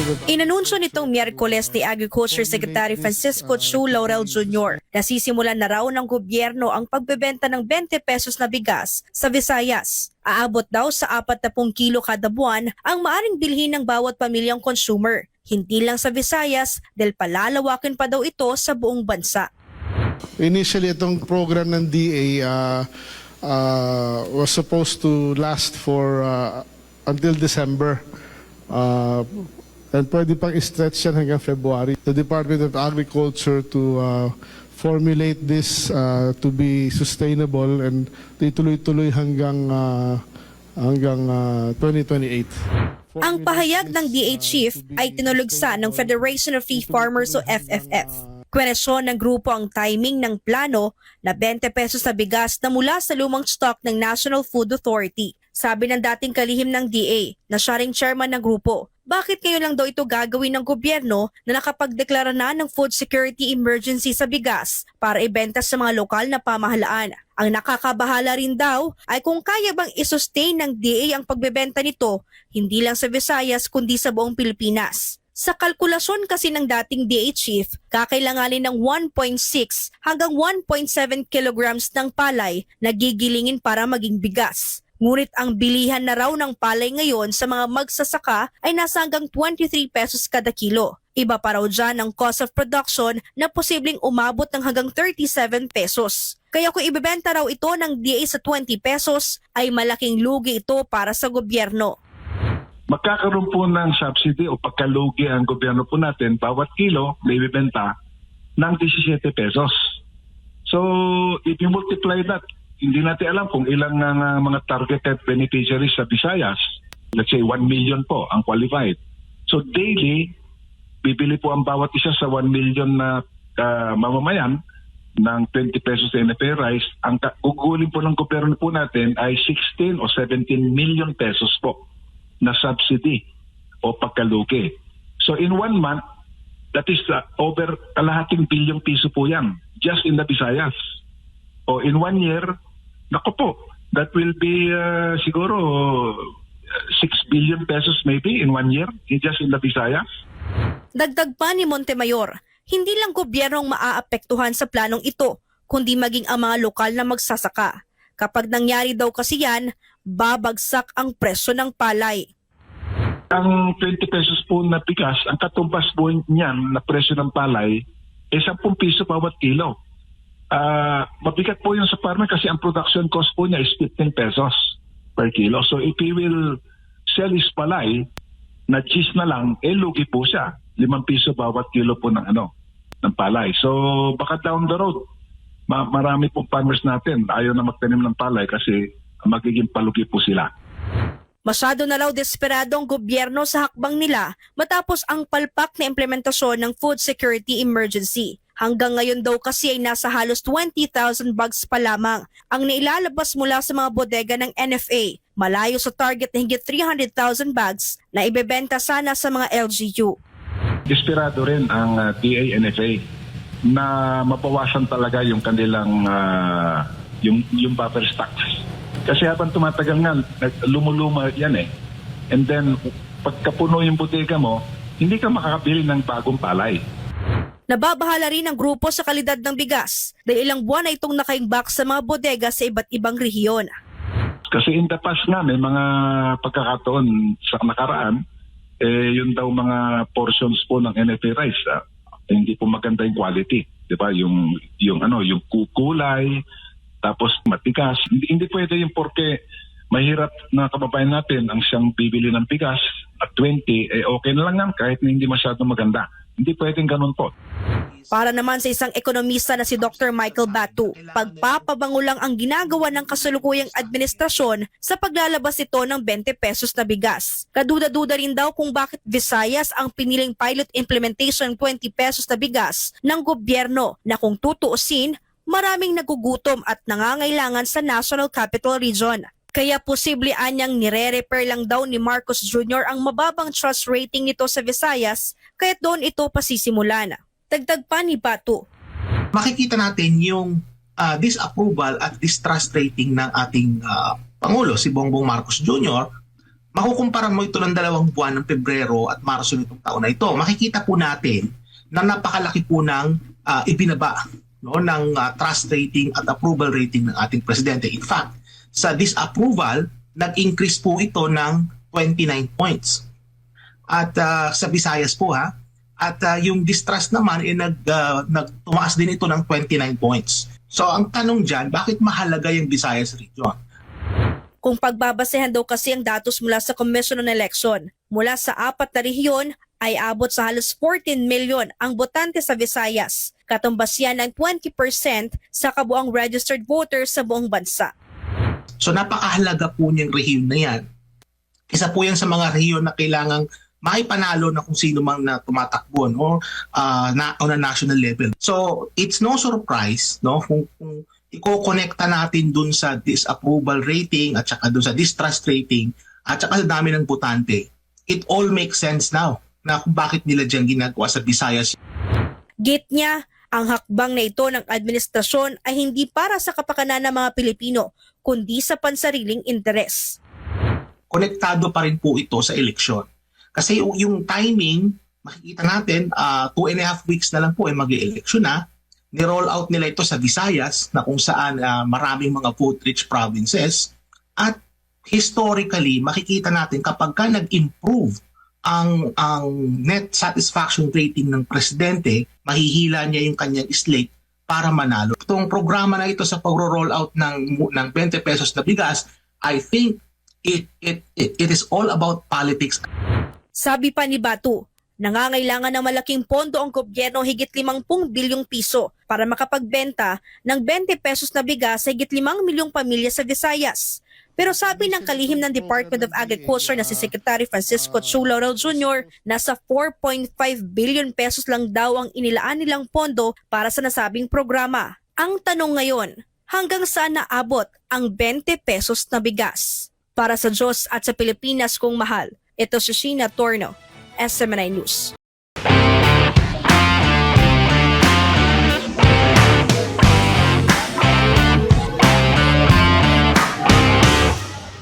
Inanunsyo nitong Miyerkules ni Agriculture Secretary Francisco Chu Laurel Jr. na sisimulan na raw ng gobyerno ang pagbebenta ng 20 pesos na bigas sa Visayas. Aabot daw sa 40 kilo kada buwan ang maaring bilhin ng bawat pamilyang consumer. Hindi lang sa Visayas dahil palalawakin pa daw ito sa buong bansa. Initially, itong program ng DA was supposed to last for until December. And pwede pang stretch yan hanggang February. The Department of Agriculture to formulate this to be sustainable and ituloy-tuloy hanggang 2028. Ang pahayag ng DA chief ay tinulugsa ng Federation of Free Farmers o FFF. Kwenesyon ng grupo ang timing ng plano na 20 pesos na bigas na mula sa lumang stock ng National Food Authority. Sabi ng dating kalihim ng DA na siya ring chairman ng grupo, bakit ngayon lang daw ito gagawin ng gobyerno na nakapagdeklara na ng food security emergency sa bigas para ibenta sa mga lokal na pamahalaan? Ang nakakabahala rin daw ay kung kaya bang isustain ng DA ang pagbebenta nito hindi lang sa Visayas kundi sa buong Pilipinas. Sa kalkulasyon kasi ng dating DA chief, kakailanganin ng 1.6 hanggang 1.7 kilograms ng palay na gigilingin para maging bigas. Ngunit ang bilihan na raw ng palay ngayon sa mga magsasaka ay nasa hanggang 23 pesos kada kilo. Iba pa raw dyan ang cost of production na posibleng umabot ng hanggang 37 pesos. Kaya kung ibebenta raw ito ng DA sa 20 pesos, ay malaking lugi ito para sa gobyerno. Magkakaroon po ng subsidy o pagkalugi ang gobyerno po natin, bawat kilo may ibibenta ng 17 pesos. So, if you multiply that, hindi natin alam kung ilang mga targeted beneficiaries sa Visayas. Let's say 1 million po ang qualified. So daily, bibili po ang bawat isa sa 1 million na mamamayan ng 20 pesos na NFA rice. Ang gugulin po ng gobyerno po natin ay 16 o 17 million pesos po na subsidy o pagkalugi. So in 1 month, that is over kalahating bilyong piso po yan just in the Visayas. O in 1 year, naku po, that will be siguro 6 billion pesos maybe in 1 year just in the Visayas. Dagdag pa ni Montemayor, hindi lang gobyernong maaapektuhan sa planong ito, kundi maging ang mga lokal na magsasaka. Kapag nangyari daw kasi yan, babagsak ang presyo ng palay. Ang 20 pesos po na bigas, ang katumbas po niyan na presyo ng palay ay 10 piso bawat kilo. Mabigat po yun sa farmer kasi ang production cost po niya is 15 pesos per kilo. So if he will sell his palay na cheese na lang, lugi po siya. 5 piso bawat kilo po ng palay. So baka down the road, marami pong farmers natin ayaw na magtanim ng palay kasi magiging palugi po sila. Masyado na raw desperado ang gobyerno sa hakbang nila matapos ang palpak na implementasyon ng food security emergency. Hanggang ngayon daw kasi ay nasa halos 20,000 bags pa lamang ang nailalabas mula sa mga bodega ng NFA, malayo sa target na higit 300,000 bags na ibebenta sana sa mga LGU. Desperado rin ang DA-NFA na mabawasan talaga yung kanilang yung buffer stocks. Kasi habang tumatagal nga, lumuluma yan eh. And then, pagkapuno yung bodega mo, hindi ka makakabili ng bagong palay. Nababahala rin ang grupo sa kalidad ng bigas dahil ilang buwan na itong nakaimbak sa mga bodega sa iba't ibang rehiyon. Kasi in the past nga, may mga pagkakataon sa nakaraan, yun daw mga portions po ng NFA rice, hindi po maganda yung quality. Diba? Yung kulay, tapos matigas. Hindi pwede yung porke mahirap na kababayan natin ang siyang bibili ng bigas at 20, okay na lang yan kahit na hindi masyadong maganda. Hindi pwedeng ganun po. Para naman sa isang ekonomista na si Dr. Michael Batu, pagpapabango lang ang ginagawa ng kasalukuyang administrasyon sa paglalabas ito ng 20 pesos na bigas. Kaduda-duda rin daw kung bakit Visayas ang piniling pilot implementation 20 pesos na bigas ng gobyerno na kung tutuusin, maraming nagugutom at nangangailangan sa National Capital Region. Kaya posible anyang nire-repair lang daw ni Marcos Jr. ang mababang trust rating nito sa Visayas kaya't doon ito pasisimulan. Dagdag pa ni Batu. Makikita natin yung disapproval at distrust rating ng ating Pangulo, si Bongbong Marcos Jr., makukumpara mo ito ng 2 buwan ng Pebrero at Marso nitong taon na ito, makikita po natin na napakalaki po ng ibinaba, no, ng trust rating at approval rating ng ating presidente. In fact, sa disapproval, nag-increase po ito ng 29 points. At sa Visayas po at yung distrust naman tumaas din ito ng 29 points. So ang tanong dyan, bakit mahalaga yung Visayas region? Kung pagbabasehan daw kasi ang datos mula sa Commission on Election, mula sa 4 na rehiyon ay abot sa halos 14 million ang botante sa Visayas. Katumbas yan ng 20% sa kabuang registered voters sa buong bansa. So napakahalaga po niyang rehiyon na yan. Isa po yan sa mga rehiyon na kailangang maipanalo na kung sino mang na tumatakbo, no, on a national level. So it's no surprise, no, kung i-connecta natin dun sa disapproval rating at saka dun sa distrust rating at saka sa dami ng botante, it all makes sense now na kung bakit nila dyan ginagawa sa Visayas. Git niya, ang hakbang na ito ng administrasyon ay hindi para sa kapakanan ng mga Pilipino, kundi sa pansariling interes. Konektado pa rin po ito sa eleksyon. Kasi yung timing, makikita natin, 2.5 weeks na lang po ay mag-eleksyon na. Ni-roll out nila ito sa Visayas na kung saan maraming mga vote-rich provinces. At historically, makikita natin kapag ka nag-improve ang net satisfaction rating ng presidente, mahihila niya yung kanyang slate para manalo. Itong programa na ito sa pagro-roll out ng 20 pesos na bigas, I think it is all about politics. Sabi pa ni Batu, nangangailangan ng malaking pondo ang gobyerno, higit 50 bilyong piso para makapagbenta ng 20 pesos na bigas sa higit 5 milyong pamilya sa Visayas. Pero sabi ng kalihim ng Department of Agriculture na si Secretary Francisco Chu Laurel Jr., nasa 4.5 billion pesos lang daw ang inilaan nilang pondo para sa nasabing programa. Ang tanong ngayon, hanggang saan naabot ang 20 pesos na bigas? Para sa Diyos at sa Pilipinas kong mahal, ito si Sheena Torno, SMNI News.